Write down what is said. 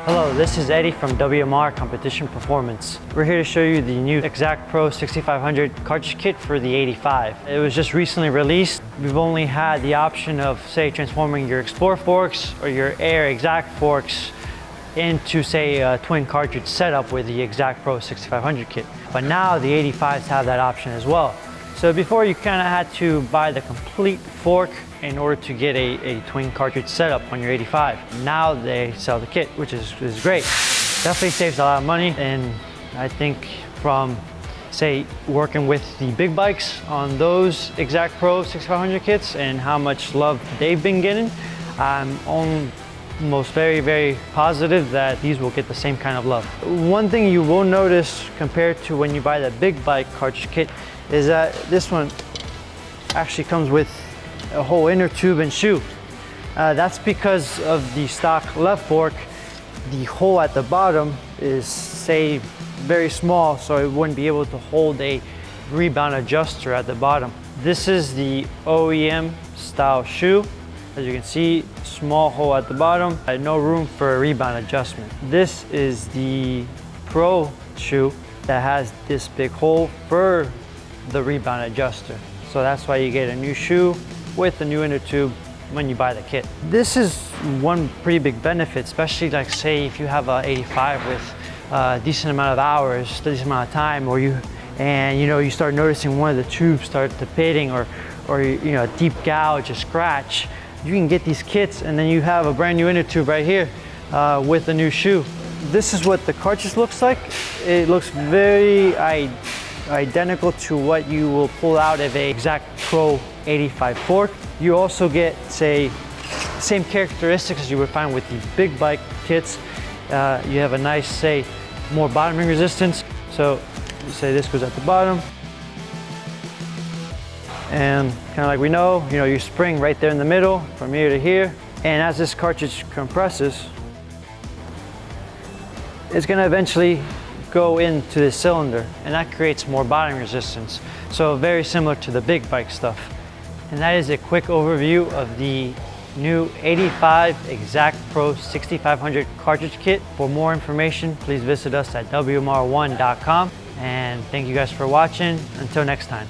Hello, this is Eddie from WMR Competition Performance. We're here to show you the new XACT PRO 6500 cartridge kit for the 85. It was just recently released. We've only had the option of, say, transforming your Explorer forks or your Air XACT forks into, say, a twin cartridge setup with the XACT PRO 6500 kit. But now the 85s have that option as well. So before you kind of had to buy the complete fork in order to get a twin cartridge setup on your 85. Now they sell the kit, which is great. Definitely saves a lot of money, and I think from, say, working with the big bikes on those XACT PRO 6500 kits and how much love they've been getting, I'm almost very positive that these will get the same kind of love. One thing you will notice compared to when you buy the big bike cartridge kit is that this one actually comes with a whole inner tube and shoe. That's because of the stock left fork. The hole at the bottom is, say, very small, so it wouldn't be able to hold a rebound adjuster at the bottom. This is the OEM style shoe. As you can see, small hole at the bottom, no room for a rebound adjustment. This is the Pro shoe that has this big hole for the rebound adjuster. So that's why you get a new shoe with a new inner tube when you buy the kit. This is one pretty big benefit, especially like, say, if you have a 85 with a decent amount of hours, decent amount of time, or you start noticing one of the tubes start to pitting or a deep gouge, a scratch. You can get these kits and then you have a brand new inner tube right here with a new shoe. This is what the cartridge looks like. It looks very identical to what you will pull out of a XACT PRO 85 fork. You also get, say, same characteristics as you would find with the big bike kits. You have a nice, say, more bottoming resistance. So, say this goes at the bottom. And kind of like we know, you spring right there in the middle from here to here. And as this cartridge compresses, it's going to eventually go into the cylinder, and that creates more bottoming resistance. So very similar to the big bike stuff. And that is a quick overview of the new 85 XACT PRO 6500 cartridge kit. For more information, please visit us at WMR1.com. And thank you guys for watching. Until next time.